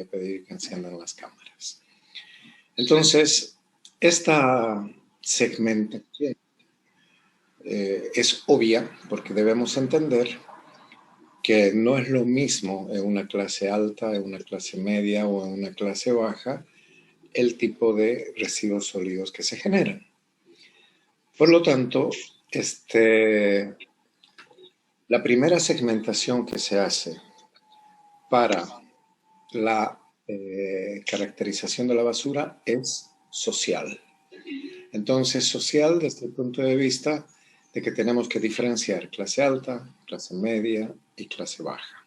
voy a pedir que enciendan las cámaras. Entonces, esta segmentación es obvia porque debemos entender que no es lo mismo en una clase alta, en una clase media o en una clase baja el tipo de residuos sólidos que se generan. Por lo tanto, la primera segmentación que se hace para la caracterización de la basura es social. Entonces, social desde el punto de vista de que tenemos que diferenciar clase alta, clase media y clase baja.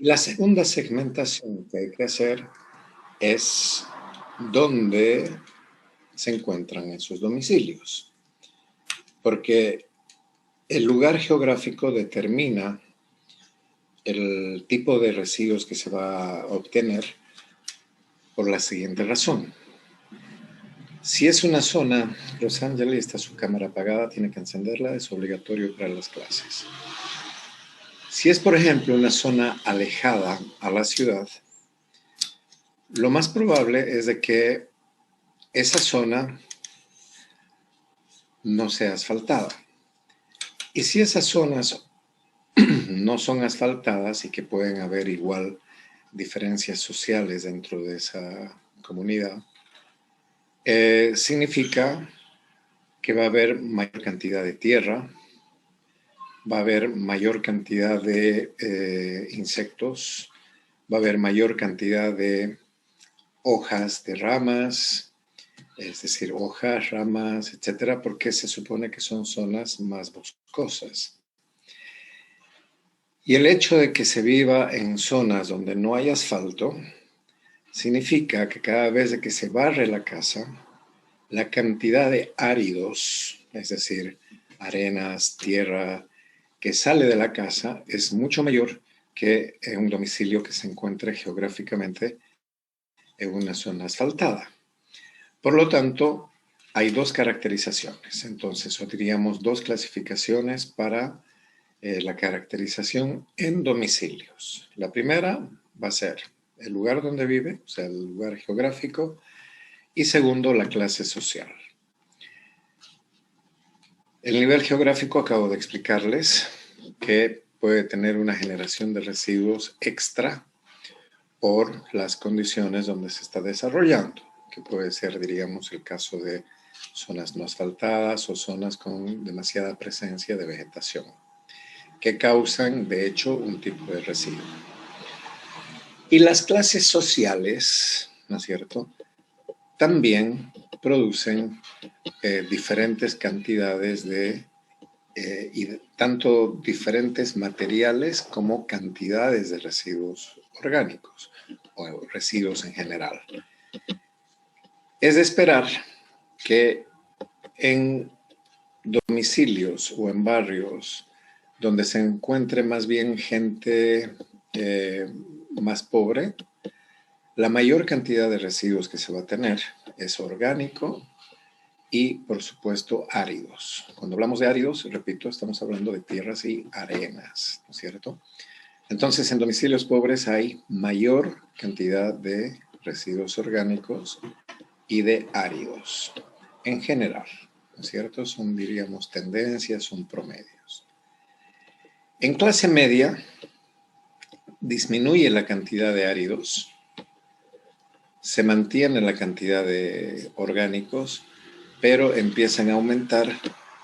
La segunda segmentación que hay que hacer es dónde se encuentran esos domicilios, porque el lugar geográfico determina el tipo de residuos que se va a obtener por la siguiente razón. Si es una zona, Rosángel, está su cámara apagada, tiene que encenderla, es obligatorio para las clases. Si es, por ejemplo, una zona alejada a la ciudad, lo más probable es de que esa zona no sea asfaltada. Y si esas zonas no son asfaltadas y que pueden haber igual diferencias sociales dentro de esa comunidad, significa que va a haber mayor cantidad de tierra, va a haber mayor cantidad de insectos, va a haber mayor cantidad de hojas, de ramas, es decir, hojas, ramas, etcétera, porque se supone que son zonas más boscosas. Y el hecho de que se viva en zonas donde no hay asfalto significa que cada vez que se barre la casa, la cantidad de áridos, es decir, arenas, tierra, que sale de la casa es mucho mayor que en un domicilio que se encuentre geográficamente en una zona asfaltada. Por lo tanto, hay dos caracterizaciones. Entonces, diríamos dos clasificaciones para la caracterización en domicilios. La primera va a ser el lugar donde vive, o sea, el lugar geográfico, y segundo, la clase social. El nivel geográfico acabo de explicarles que puede tener una generación de residuos extra por las condiciones donde se está desarrollando, que puede ser, diríamos, el caso de zonas no asfaltadas o zonas con demasiada presencia de vegetación, que causan, de hecho, un tipo de residuo. Y las clases sociales, ¿no es cierto?, también producen diferentes cantidades y tanto diferentes materiales como cantidades de residuos orgánicos o residuos en general. Es de esperar que en domicilios o en barrios donde se encuentre más bien gente más pobre, la mayor cantidad de residuos que se va a tener es orgánico y, por supuesto, áridos. Cuando hablamos de áridos, repito, estamos hablando de tierras y arenas, ¿no es cierto? Entonces, en domicilios pobres hay mayor cantidad de residuos orgánicos y de áridos, en general, ¿no es cierto? Son, diríamos, tendencias, son promedios. En clase media, disminuye la cantidad de áridos, se mantiene la cantidad de orgánicos, pero empiezan a aumentar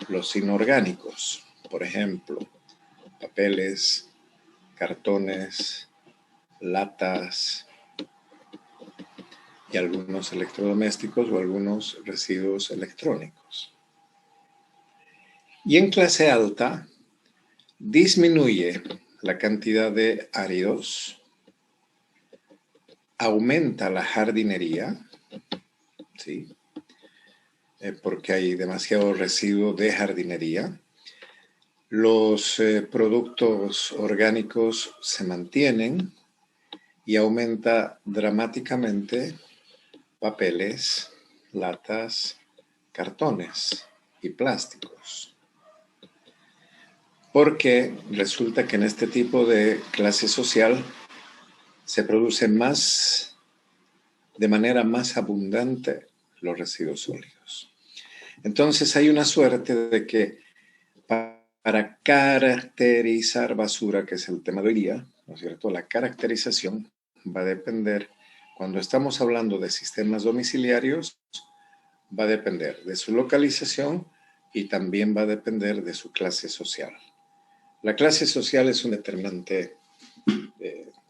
los inorgánicos. Por ejemplo, papeles, cartones, latas y algunos electrodomésticos o algunos residuos electrónicos. Y en clase alta, disminuye la cantidad de áridos, aumenta la jardinería, ¿sí?, porque hay demasiado residuo de jardinería. Los productos orgánicos se mantienen y aumenta dramáticamente papeles, latas, cartones y plásticos. Porque resulta que en este tipo de clase social se produce más, de manera más abundante, los residuos sólidos. Entonces hay una suerte de que para caracterizar basura, que es el tema de hoy día, ¿no es cierto? La caracterización va a depender, cuando estamos hablando de sistemas domiciliarios, va a depender de su localización y también va a depender de su clase social. La clase social es un determinante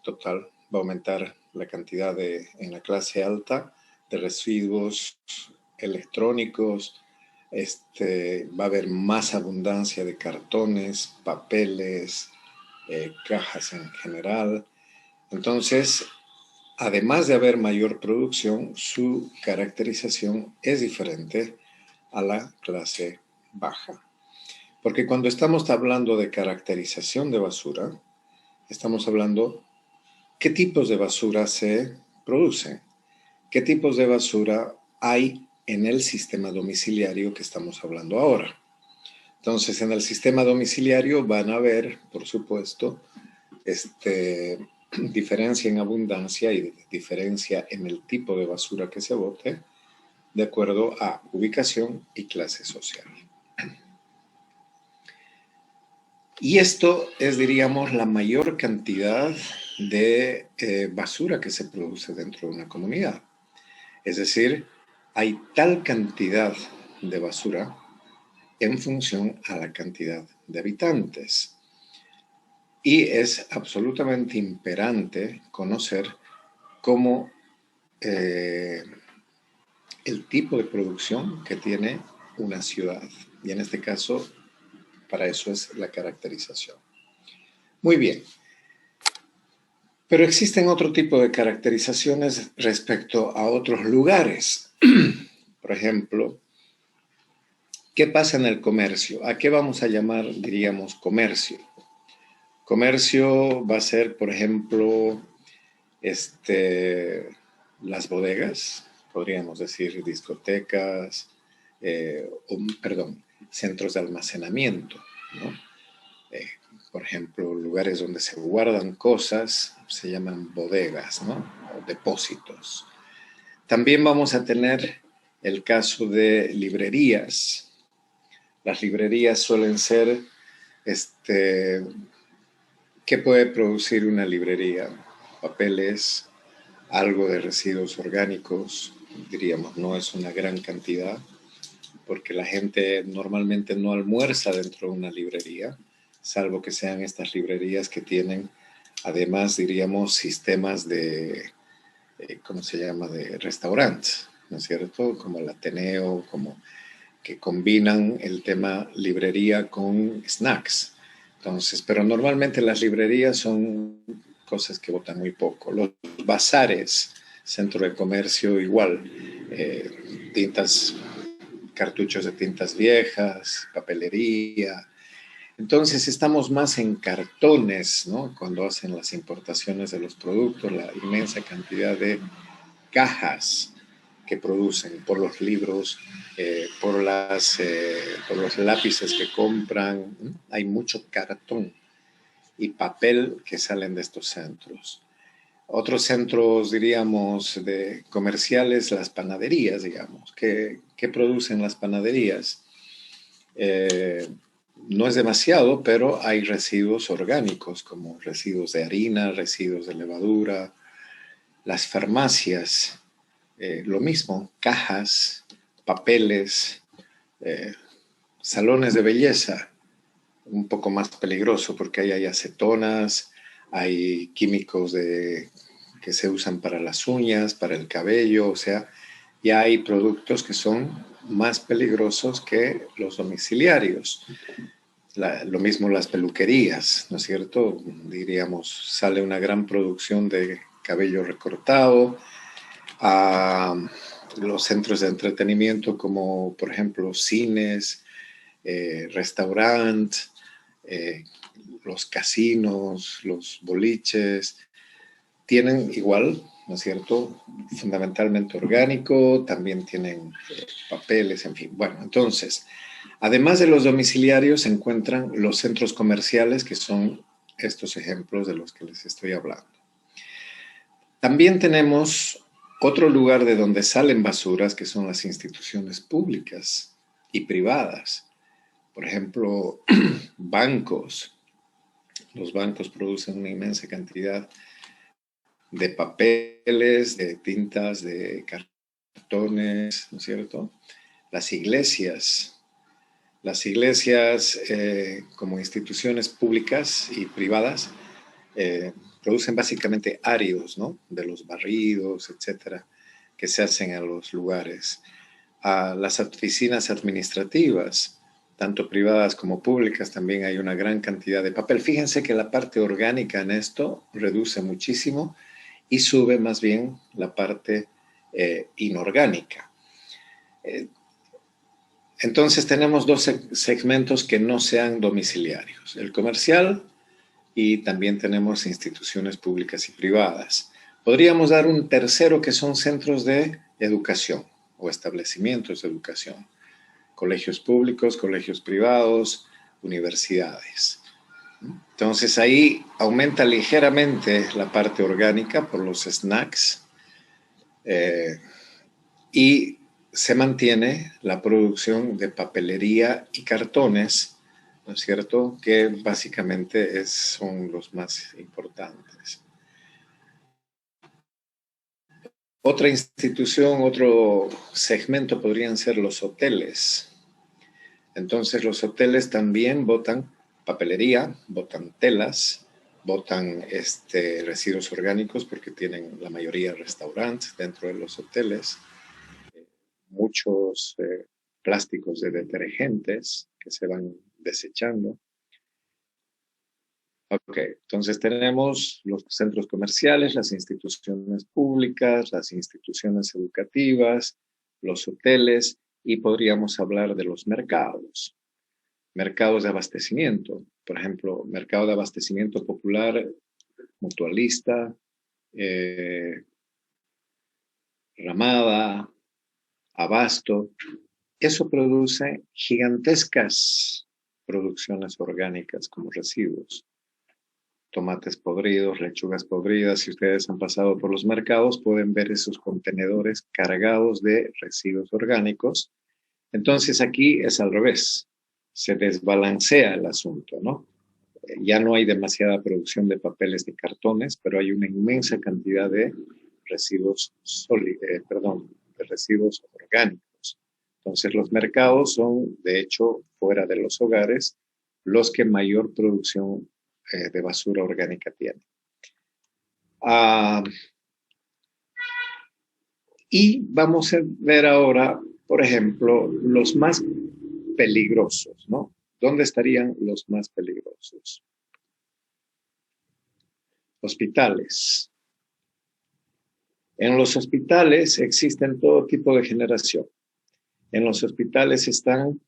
total, va a aumentar la cantidad en la clase alta de residuos electrónicos, va a haber más abundancia de cartones, papeles, cajas en general. Entonces, además de haber mayor producción, su caracterización es diferente a la clase baja. Porque cuando estamos hablando de caracterización de basura, estamos hablando qué tipos de basura se producen, qué tipos de basura hay en el sistema domiciliario que estamos hablando ahora. Entonces, en el sistema domiciliario van a haber, por supuesto, diferencia en abundancia y diferencia en el tipo de basura que se bote, de acuerdo a ubicación y clase social. Y esto es, diríamos, la mayor cantidad de basura que se produce dentro de una comunidad. Es decir, hay tal cantidad de basura en función a la cantidad de habitantes. Y es absolutamente imperante conocer cómo el tipo de producción que tiene una ciudad. Y en este caso, para eso es la caracterización. Muy bien. Pero existen otro tipo de caracterizaciones respecto a otros lugares. Por ejemplo, ¿qué pasa en el comercio? ¿A qué vamos a llamar, diríamos, comercio? Comercio va a ser, por ejemplo, las bodegas, podríamos decir discotecas, centros de almacenamiento, ¿no? Por ejemplo, lugares donde se guardan cosas se llaman bodegas, ¿no? O depósitos. También vamos a tener el caso de librerías. Las librerías suelen ser, ¿qué puede producir una librería? Papeles, algo de residuos orgánicos, diríamos, no es una gran cantidad, porque la gente normalmente no almuerza dentro de una librería, salvo que sean estas librerías que tienen, además, diríamos, sistemas de, ¿cómo se llama?, de restaurantes, ¿no es cierto?, como el Ateneo, como que combinan el tema librería con snacks. Entonces, pero normalmente las librerías son cosas que botan muy poco. Los bazares, centro de comercio igual, tintas, cartuchos de tintas viejas, papelería. Entonces estamos más en cartones, ¿no? Cuando hacen las importaciones de los productos, la inmensa cantidad de cajas que producen por los libros, por los lápices que compran. Hay mucho cartón y papel que salen de estos centros. Otros centros, diríamos, de comerciales, las panaderías, digamos. ¿Qué producen las panaderías? No es demasiado, pero hay residuos orgánicos, como residuos de harina, residuos de levadura. Las farmacias, lo mismo, cajas, papeles, salones de belleza, un poco más peligroso porque ahí hay acetonas, hay químicos que se usan para las uñas, para el cabello, o sea, ya hay productos que son más peligrosos que los domiciliarios. Lo mismo las peluquerías, ¿no es cierto? Diríamos, sale una gran producción de cabello recortado, a los centros de entretenimiento como, por ejemplo, cines, restaurantes, los casinos, los boliches, tienen igual, ¿no es cierto?, fundamentalmente orgánico, también tienen papeles, en fin. Bueno, entonces, además de los domiciliarios, se encuentran los centros comerciales, que son estos ejemplos de los que les estoy hablando. También tenemos otro lugar de donde salen basuras, que son las instituciones públicas y privadas. Por ejemplo, bancos. Los bancos producen una inmensa cantidad de papeles, de tintas, de cartones, ¿no es cierto? Las iglesias como instituciones públicas y privadas producen básicamente áridos, ¿no? De los barridos, etcétera, que se hacen a los lugares. A las oficinas administrativas, tanto privadas como públicas, también hay una gran cantidad de papel. Fíjense que la parte orgánica en esto reduce muchísimo y sube más bien la parte inorgánica. Entonces tenemos dos segmentos que no sean domiciliarios, el comercial y también tenemos instituciones públicas y privadas. Podríamos dar un tercero que son centros de educación o establecimientos de educación, colegios públicos, colegios privados, universidades. Entonces ahí aumenta ligeramente la parte orgánica por los snacks y se mantiene la producción de papelería y cartones, ¿no es cierto?, que básicamente son los más importantes. Otra institución, otro segmento podrían ser los hoteles. Entonces los hoteles también botan papelería, botan telas, botan residuos orgánicos porque tienen la mayoría restaurantes dentro de los hoteles, muchos plásticos de detergentes que se van desechando. Ok, entonces tenemos los centros comerciales, las instituciones públicas, las instituciones educativas, los hoteles y podríamos hablar de los mercados. Mercados de abastecimiento, por ejemplo, mercado de abastecimiento popular, mutualista, ramada, abasto. Eso produce gigantescas producciones orgánicas como residuos. Tomates podridos, lechugas podridas. Si ustedes han pasado por los mercados, pueden ver esos contenedores cargados de residuos orgánicos. Entonces aquí es al revés. Se desbalancea el asunto, ¿no? Ya no hay demasiada producción de papeles de cartones, pero hay una inmensa cantidad de residuos de residuos orgánicos. Entonces los mercados son, de hecho, fuera de los hogares, los que mayor producción de basura orgánica tienen. Y vamos a ver ahora, por ejemplo, los más peligrosos, ¿no? ¿Dónde estarían los más peligrosos? Hospitales. En los hospitales existen todo tipo de generación. En los hospitales están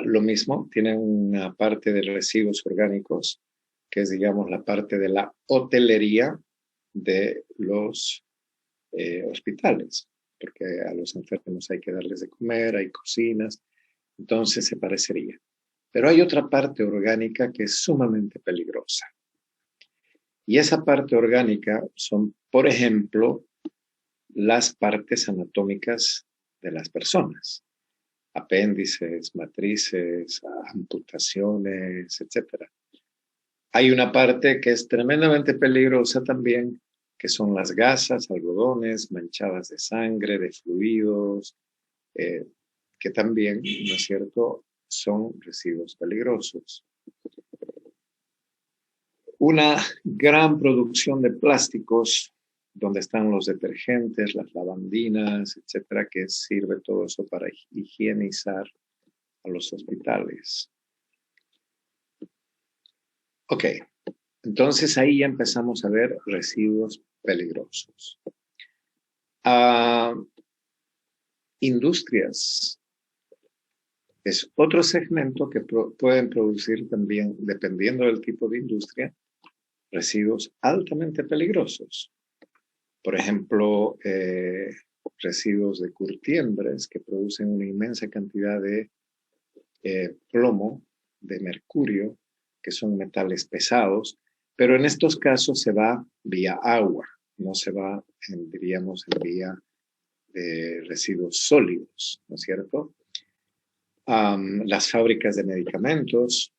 lo mismo, tienen una parte de residuos orgánicos, que es, digamos, la parte de la hotelería de los hospitales, porque a los enfermos hay que darles de comer, hay cocinas, entonces se parecería. Pero hay otra parte orgánica que es sumamente peligrosa. Y esa parte orgánica son, por ejemplo, las partes anatómicas de las personas. Apéndices, matrices, amputaciones, etc. Hay una parte que es tremendamente peligrosa también, que son las gasas, algodones, manchadas de sangre, de fluidos, que también, ¿no es cierto?, son residuos peligrosos. Una gran producción de plásticos, donde están los detergentes, las lavandinas, etcétera, que sirve todo eso para higienizar a los hospitales. Ok, entonces ahí ya empezamos a ver residuos peligrosos. Industrias. Es otro segmento que pueden producir también, dependiendo del tipo de industria, residuos altamente peligrosos. Por ejemplo, residuos de curtiembres que producen una inmensa cantidad de plomo, de mercurio, que son metales pesados, pero en estos casos se va vía agua. no se va, diríamos, en vía de residuos sólidos, ¿no es cierto? Las fábricas de medicamentos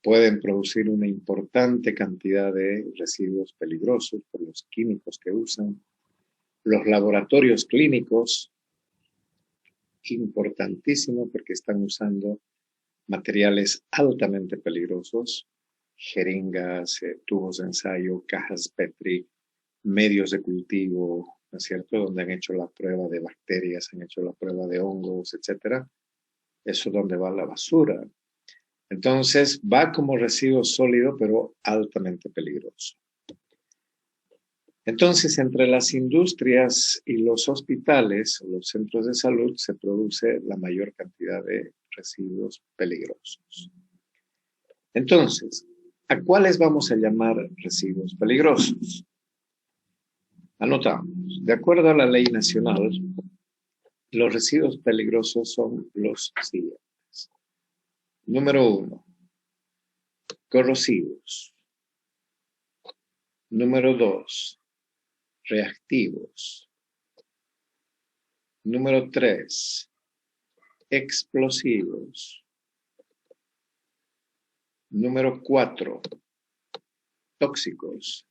pueden producir una importante cantidad de residuos peligrosos por los químicos que usan. Los laboratorios clínicos, importantísimo porque están usando materiales altamente peligrosos, jeringas, tubos de ensayo, cajas Petri, medios de cultivo, ¿no es cierto?, donde han hecho la prueba de bacterias, han hecho la prueba de hongos, etcétera. Eso es donde va la basura. Entonces, va como residuo sólido, pero altamente peligroso. Entonces, entre las industrias y los hospitales o los centros de salud se produce la mayor cantidad de residuos peligrosos. Entonces, ¿a cuáles vamos a llamar residuos peligrosos? Anotamos. De acuerdo a la ley nacional, los residuos peligrosos son los siguientes. Número 1, corrosivos. Número 2, reactivos. Número 3, explosivos. Número 4, tóxicos.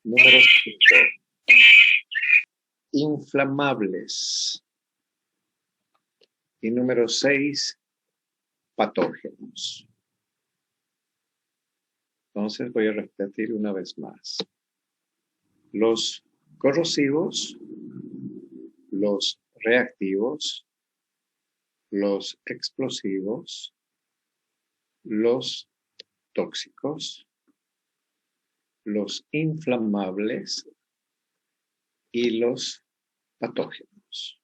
Número 5, inflamables. Y número 6, patógenos. Entonces voy a repetir una vez más. Los corrosivos, los reactivos, los explosivos, los tóxicos, los inflamables y los patógenos,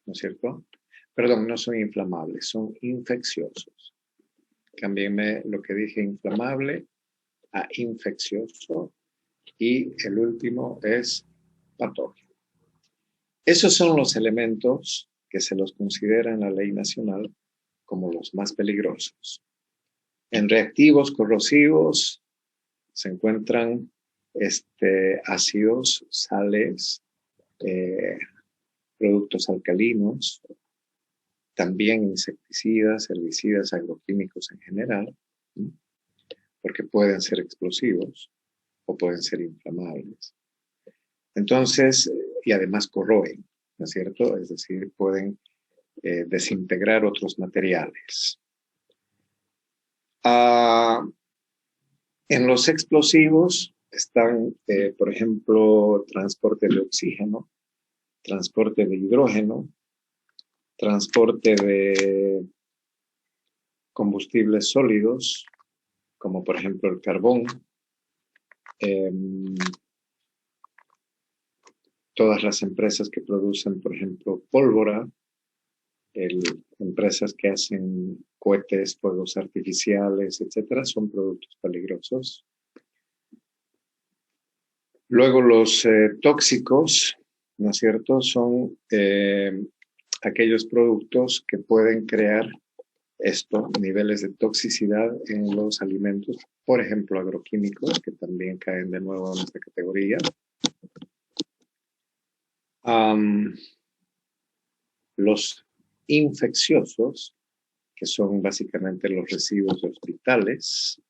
¿no es cierto? Perdón, no son inflamables, son infecciosos. Cámbienme lo que dije inflamable a infeccioso y el último es patógeno. Esos son los elementos que se los considera en la ley nacional como los más peligrosos. En reactivos corrosivos se encuentran ácidos, sales, productos alcalinos, también insecticidas, herbicidas, agroquímicos en general, ¿sí?, porque pueden ser explosivos o pueden ser inflamables. Entonces, y además corroen, ¿no es cierto? Es decir, pueden desintegrar otros materiales. En los explosivos están, por ejemplo, transporte de oxígeno, transporte de hidrógeno, transporte de combustibles sólidos, como por ejemplo el carbón, todas las empresas que producen, por ejemplo, pólvora, empresas que hacen cohetes, fuegos artificiales, etcétera, son productos peligrosos. Luego los tóxicos, ¿no es cierto?, son aquellos productos que pueden crear niveles de toxicidad en los alimentos, por ejemplo, agroquímicos, que también caen de nuevo en esta categoría. Los infecciosos, que son básicamente los residuos de hospitales,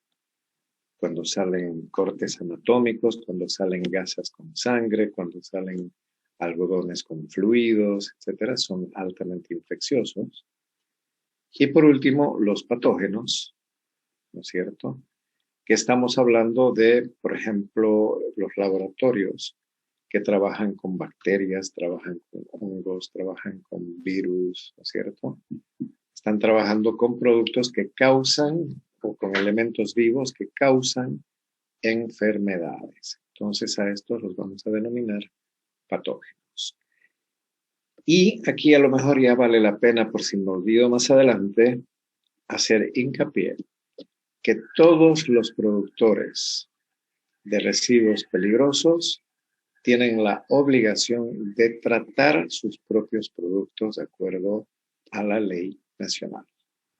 cuando salen cortes anatómicos, cuando salen gasas con sangre, cuando salen algodones con fluidos, etcétera, son altamente infecciosos. Y por último, los patógenos, ¿no es cierto?, que estamos hablando de, por ejemplo, los laboratorios que trabajan con bacterias, trabajan con hongos, trabajan con virus, ¿no es cierto? Están trabajando con productos que causan, o con elementos vivos que causan enfermedades. Entonces a estos los vamos a denominar patógenos. Y aquí a lo mejor ya vale la pena, por si me olvido más adelante, hacer hincapié que todos los productores de residuos peligrosos tienen la obligación de tratar sus propios productos de acuerdo a la ley nacional.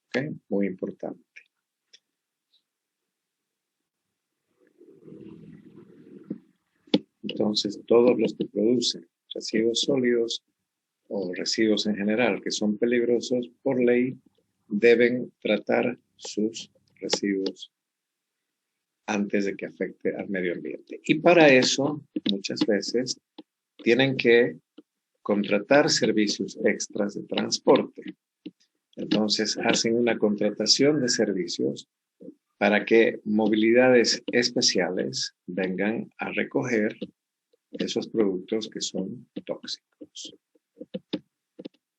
¿Okay? Muy importante. Entonces, todos los que producen residuos sólidos o residuos en general que son peligrosos, por ley, deben tratar sus residuos antes de que afecte al medio ambiente. Y para eso, muchas veces, tienen que contratar servicios extras de transporte. Entonces, hacen una contratación de servicios para que movilidades especiales vengan a recoger esos productos que son tóxicos.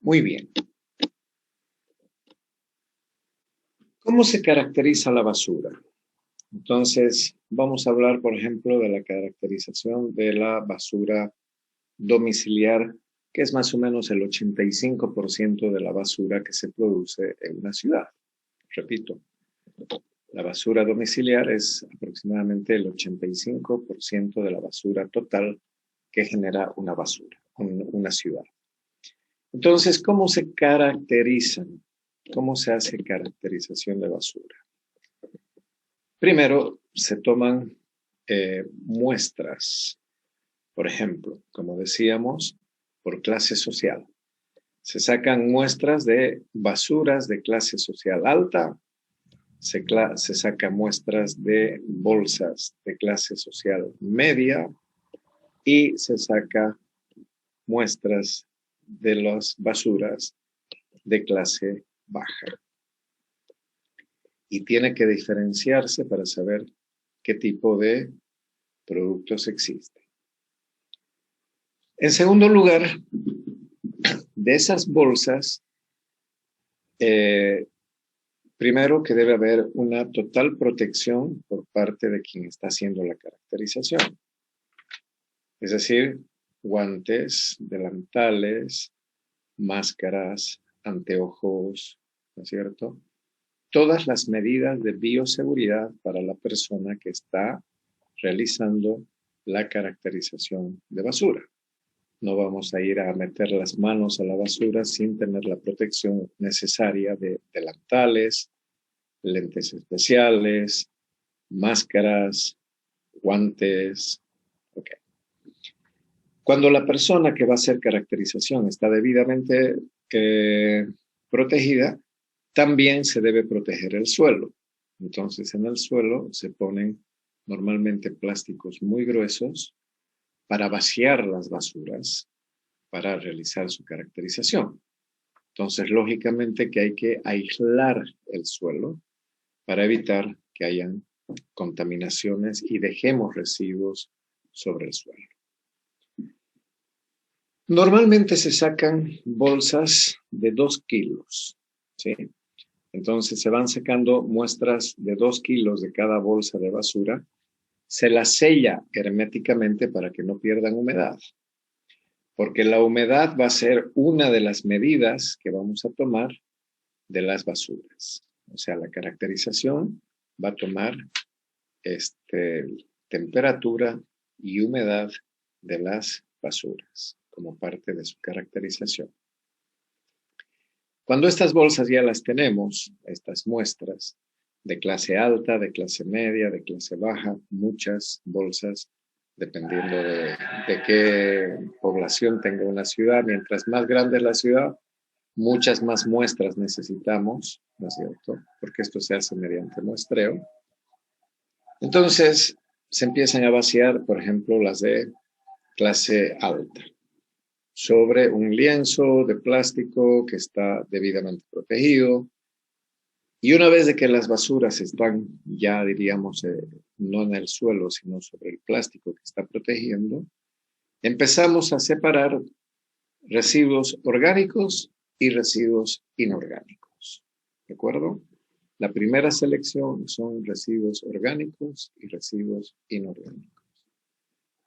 Muy bien. ¿Cómo se caracteriza la basura? Entonces, vamos a hablar, por ejemplo, de la caracterización de la basura domiciliar, que es más o menos el 85% de la basura que se produce en una ciudad. Repito, la basura domiciliar es aproximadamente el 85% de la basura total que genera una basura, una ciudad. Entonces, ¿cómo se caracterizan? ¿Cómo se hace caracterización de basura? Primero, se toman muestras, por ejemplo, como decíamos, por clase social. Se sacan muestras de basuras de clase social alta, se sacan muestras de bolsas de clase social media y se saca muestras de las basuras de clase baja. Y tiene que diferenciarse para saber qué tipo de productos existen. En segundo lugar, de esas bolsas, primero que debe haber una total protección por parte de quien está haciendo la caracterización. Es decir, guantes, delantales, máscaras, anteojos, ¿no es cierto? Todas las medidas de bioseguridad para la persona que está realizando la caracterización de basura. No vamos a ir a meter las manos a la basura sin tener la protección necesaria de delantales, lentes especiales, máscaras, guantes. Okay. Cuando la persona que va a hacer caracterización está debidamente protegida, también se debe proteger el suelo. Entonces, en el suelo se ponen normalmente plásticos muy gruesos para vaciar las basuras para realizar su caracterización. Entonces, lógicamente que hay que aislar el suelo para evitar que hayan contaminaciones y dejemos residuos sobre el suelo. Normalmente se sacan bolsas de 2 kilos, ¿sí? Entonces se van sacando muestras de 2 kilos de cada bolsa de basura. Se las sella herméticamente para que no pierdan humedad. Porque la humedad va a ser una de las medidas que vamos a tomar de las basuras. O sea, la caracterización va a tomar temperatura y humedad de las basuras como parte de su caracterización. Cuando estas bolsas ya las tenemos, estas muestras de clase alta, de clase media, de clase baja, muchas bolsas, dependiendo de qué población tenga una ciudad. Mientras más grande es la ciudad, muchas más muestras necesitamos, ¿no es cierto? Porque esto se hace mediante muestreo. Entonces, se empiezan a vaciar, por ejemplo, las de clase alta, sobre un lienzo de plástico que está debidamente protegido. Y una vez de que las basuras están ya, diríamos, no en el suelo, sino sobre el plástico que está protegiendo, empezamos a separar residuos orgánicos y residuos inorgánicos. ¿De acuerdo? La primera selección son residuos orgánicos y residuos inorgánicos.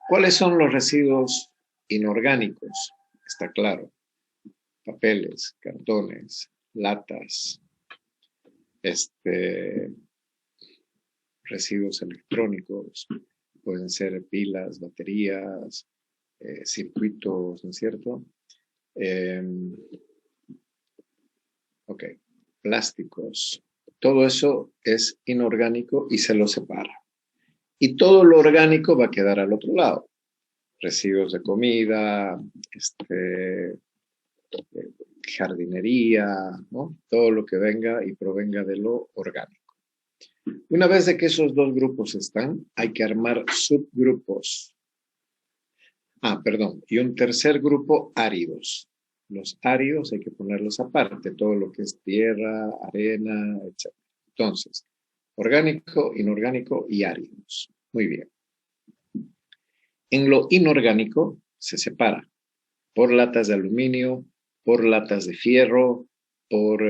¿Cuáles son los residuos inorgánicos? Está claro. Papeles, cartones, latas, residuos electrónicos, pueden ser pilas, baterías, circuitos, ¿no es cierto? Plásticos. Todo eso es inorgánico y se lo separa. Y todo lo orgánico va a quedar al otro lado. residuos de comida, jardinería, ¿no? Todo lo que venga y provenga de lo orgánico. Una vez de que esos dos grupos están, hay que armar subgrupos. Y un tercer grupo, áridos. Los áridos hay que ponerlos aparte, todo lo que es tierra, arena, etc. Entonces, orgánico, inorgánico y áridos. Muy bien. En lo inorgánico se separa por latas de aluminio, por latas de fierro, por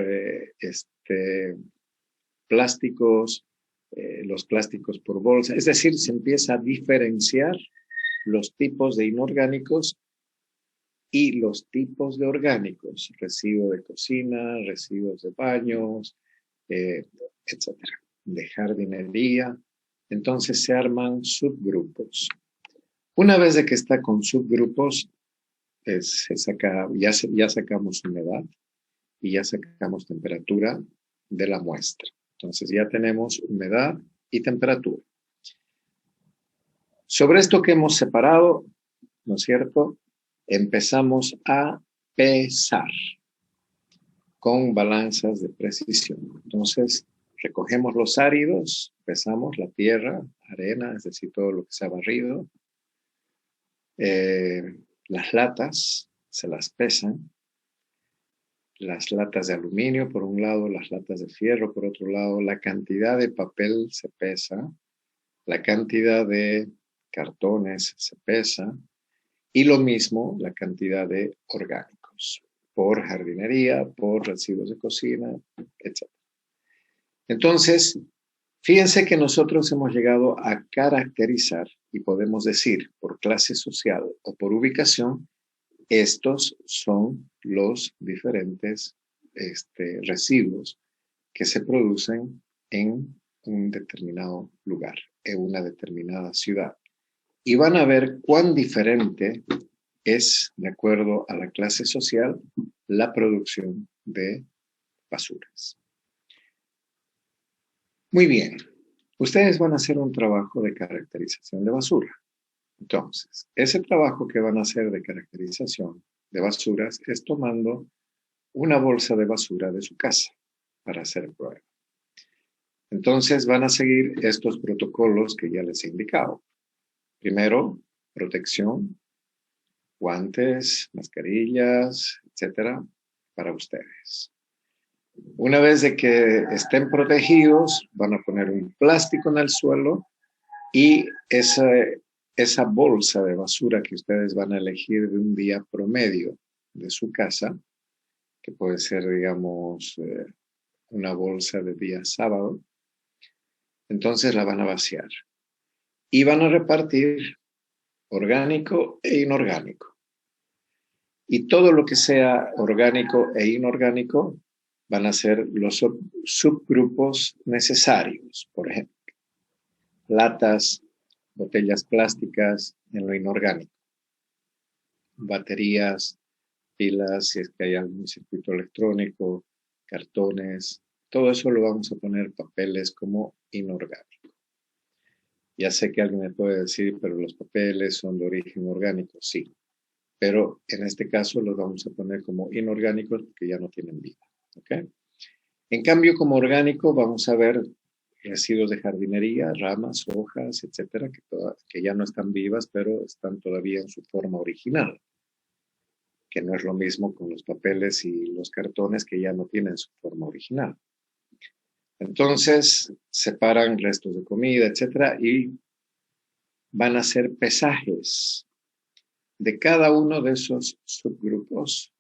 plásticos, los plásticos por bolsa. Es decir, se empieza a diferenciar los tipos de inorgánicos y los tipos de orgánicos, residuos de cocina, residuos de baños, etcétera, de jardinería. Entonces se arman subgrupos. Una vez de que está con subgrupos, se saca, ya sacamos humedad y ya sacamos temperatura de la muestra. Entonces ya tenemos humedad y temperatura. Sobre esto que hemos separado, ¿no es cierto? Empezamos a pesar con balanzas de precisión. Entonces, recogemos los áridos, pesamos la tierra, arena, es decir, todo lo que se ha barrido. Las latas se las pesan. Las latas de aluminio por un lado, las latas de fierro por otro lado. La cantidad de papel se pesa. La cantidad de cartones se pesa. Y lo mismo la cantidad de orgánicos por jardinería, por residuos de cocina, etc. Entonces, fíjense que nosotros hemos llegado a caracterizar y podemos decir por clase social o por ubicación, estos son los diferentes residuos que se producen en un determinado lugar, en una determinada ciudad. Y van a ver cuán diferente es, de acuerdo a la clase social, la producción de basuras. Muy bien, ustedes van a hacer un trabajo de caracterización de basura. Entonces, ese trabajo que van a hacer de caracterización de basuras es tomando una bolsa de basura de su casa para hacer prueba. Entonces, van a seguir estos protocolos que ya les he indicado. Primero, protección, guantes, mascarillas, etcétera, para ustedes. Una vez de que estén protegidos, van a poner un plástico en el suelo y esa bolsa de basura que ustedes van a elegir de un día promedio de su casa, que puede ser, digamos, una bolsa de día sábado, entonces la van a vaciar y van a repartir orgánico e inorgánico. Y todo lo que sea orgánico e inorgánico van a ser los subgrupos necesarios. Por ejemplo, latas, botellas plásticas en lo inorgánico, baterías, pilas, si es que hay algún circuito electrónico, cartones, todo eso lo vamos a poner papeles como inorgánico. Ya sé que alguien me puede decir, pero los papeles son de origen orgánico, sí. Pero en este caso los vamos a poner como inorgánicos porque ya no tienen vida. ¿Okay? En cambio, como orgánico vamos a ver residuos de jardinería, ramas, hojas, etcétera, que ya no están vivas, pero están todavía en su forma original, que no es lo mismo con los papeles y los cartones que ya no tienen su forma original. Entonces, separan restos de comida, etcétera, y van a hacer pesajes de cada uno de esos subgrupos,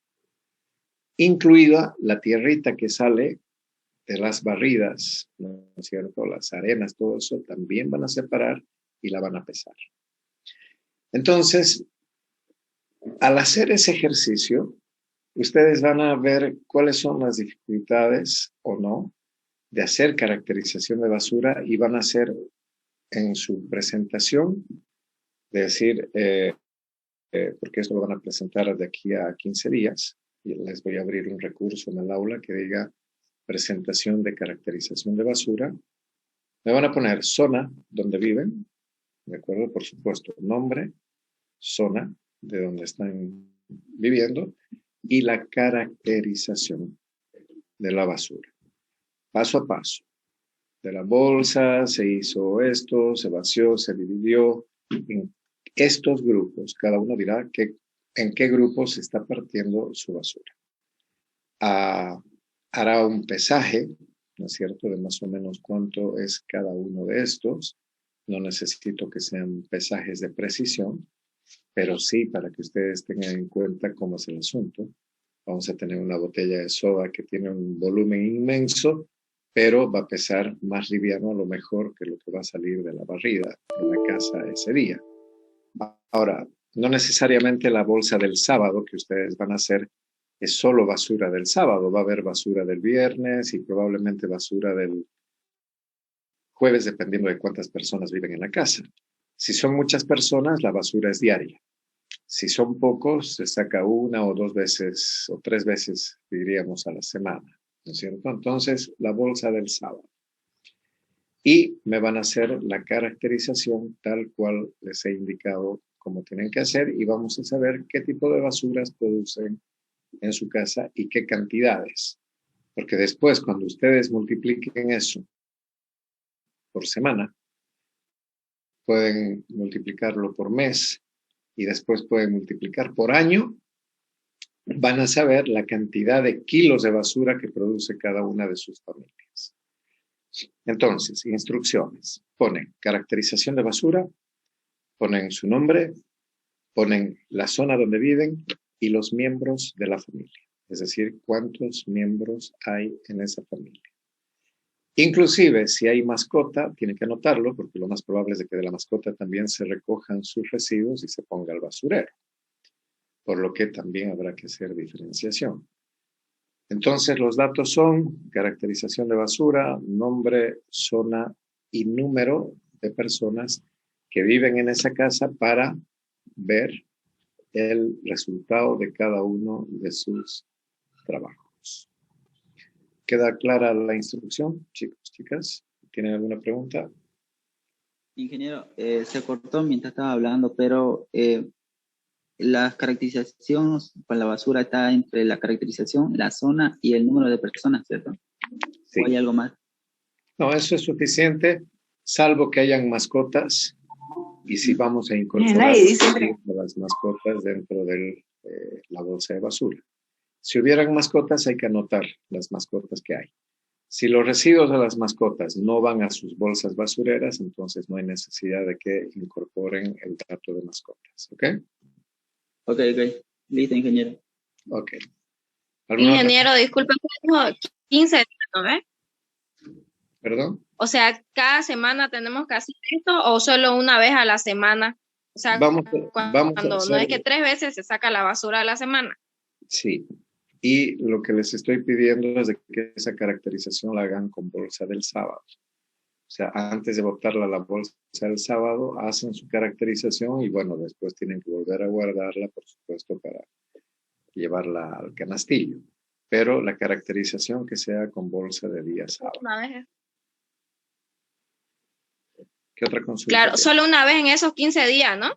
incluida la tierrita que sale de las barridas, ¿no es cierto? Las arenas, todo eso también van a separar y la van a pesar. Entonces, al hacer ese ejercicio, ustedes van a ver cuáles son las dificultades o no de hacer caracterización de basura y van a hacer en su presentación, de decir, porque esto lo van a presentar de aquí a 15 días, y les voy a abrir un recurso en el aula que diga presentación de caracterización de basura. Me van a poner zona donde viven, ¿de acuerdo? Por supuesto, nombre, zona de donde están viviendo y la caracterización de la basura. Paso a paso. De la bolsa se hizo esto, se vació, se dividió en estos grupos. Cada uno dirá en qué grupo se está partiendo su basura. Hará un pesaje, ¿no es cierto?, de más o menos cuánto es cada uno de estos. No necesito que sean pesajes de precisión, pero sí para que ustedes tengan en cuenta cómo es el asunto. Vamos a tener una botella de soda que tiene un volumen inmenso, pero va a pesar más liviano a lo mejor que lo que va a salir de la barrida en la casa ese día. Ahora, no necesariamente la bolsa del sábado que ustedes van a hacer es solo basura del sábado. Va a haber basura del viernes y probablemente basura del jueves, dependiendo de cuántas personas viven en la casa. Si son muchas personas, la basura es diaria. Si son pocos, se saca 1 o 2 veces o 3 veces, diríamos, a la semana, ¿no es cierto? Entonces, la bolsa del sábado. Y me van a hacer la caracterización tal cual les he indicado cómo tienen que hacer y vamos a saber qué tipo de basuras producen en su casa y qué cantidades. Porque después, cuando ustedes multipliquen eso por semana, pueden multiplicarlo por mes y después pueden multiplicar por año, van a saber la cantidad de kilos de basura que produce cada una de sus familias. Entonces, instrucciones. Ponen caracterización de basura, ponen su nombre, ponen la zona donde viven y los miembros de la familia. Es decir, cuántos miembros hay en esa familia. Inclusive, si hay mascota, tienen que anotarlo porque lo más probable es de que de la mascota también se recojan sus residuos y se ponga al basurero. Por lo que también habrá que hacer diferenciación. Entonces, los datos son caracterización de basura, nombre, zona y número de personas que viven en esa casa para ver el resultado de cada uno de sus trabajos. ¿Queda clara la instrucción, chicos, chicas? ¿Tienen alguna pregunta? Ingeniero, se cortó mientras estaba hablando, pero las caracterizaciones para la basura está entre la caracterización, la zona y el número de personas, ¿cierto? Sí. ¿O hay algo más? No, eso es suficiente, salvo que hayan mascotas. Y si vamos a incorporar las mascotas dentro de la bolsa de basura. Si hubieran mascotas, hay que anotar las mascotas que hay. Si los residuos de las mascotas no van a sus bolsas basureras, entonces no hay necesidad de que incorporen el dato de mascotas. ¿Ok? Ok. Listo, ingeniero. Ok. Ingeniero, disculpe, 15 días, ¿no ve? ¿Perdón? O sea, ¿cada semana tenemos que hacer esto o solo una vez a la semana? O sea, cuando no es que 3 veces se saca la basura a la semana. Sí. Y lo que les estoy pidiendo es de que esa caracterización la hagan con bolsa del sábado. O sea, antes de botarla a la bolsa del sábado, hacen su caracterización y bueno, después tienen que volver a guardarla, por supuesto, para llevarla al canastillo. Pero la caracterización que sea con bolsa de día sábado. Una vez. ¿Qué otra consulta? Claro, solo una vez en esos 15 días, ¿no?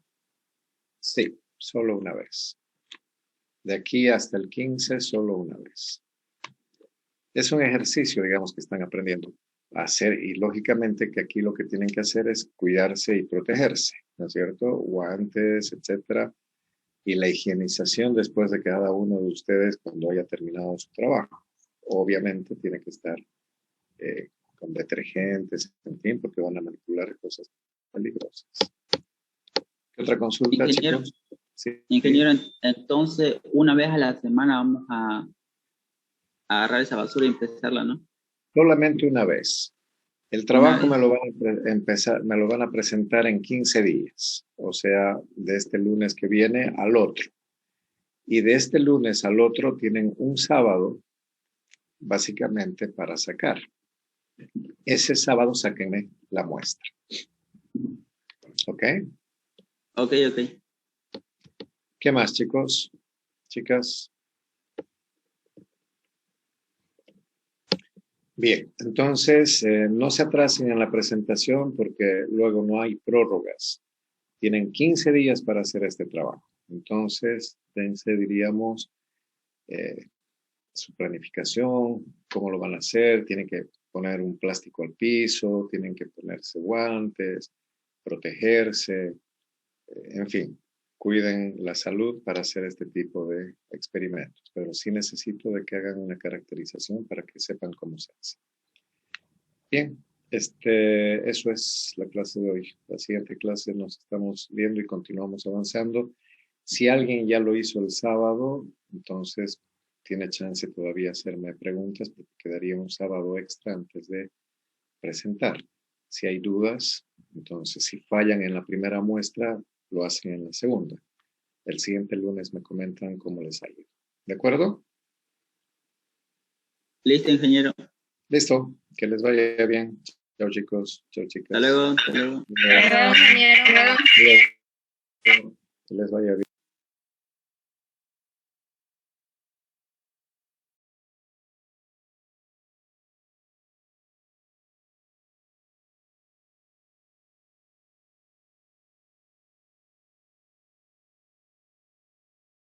Sí, solo una vez. De aquí hasta el 15, solo una vez. Es un ejercicio, digamos, que están aprendiendo a hacer y lógicamente que aquí lo que tienen que hacer es cuidarse y protegerse, ¿no es cierto? Guantes, etcétera. Y la higienización después de cada uno de ustedes cuando haya terminado su trabajo. Obviamente tiene que estar con detergentes, en fin, porque van a manipular cosas peligrosas. ¿Qué otra consulta, ingeniero, chicos? Sí. Ingeniero, entonces una vez a la semana vamos a agarrar esa basura y empezarla, ¿no? Solamente una vez. El trabajo me lo van a presentar en 15 días, o sea, de este lunes que viene al otro. Y de este lunes al otro tienen un sábado, básicamente, para sacar. Ese sábado sáquenme la muestra. ¿Ok? Ok. ¿Qué más, chicos? Chicas. Bien, entonces no se atrasen en la presentación porque luego no hay prórrogas. Tienen 15 días para hacer este trabajo. Entonces, dense, diríamos, su planificación, cómo lo van a hacer, tienen que poner un plástico al piso, tienen que ponerse guantes, protegerse, en fin, cuiden la salud para hacer este tipo de experimentos, pero sí necesito de que hagan una caracterización para que sepan cómo se hace. Bien, eso es la clase de hoy. La siguiente clase nos estamos viendo y continuamos avanzando. Si alguien ya lo hizo el sábado, entonces tiene chance todavía hacerme preguntas porque quedaría un sábado extra antes de presentar. Si hay dudas, entonces si fallan en la primera muestra, lo hacen en la segunda. El siguiente lunes me comentan cómo les ha ido. ¿De acuerdo? Listo, ingeniero. Listo. Que les vaya bien. Chao, chicos. Chao, chicas. Hasta luego. Hasta luego. Ingeniero. Que les vaya bien.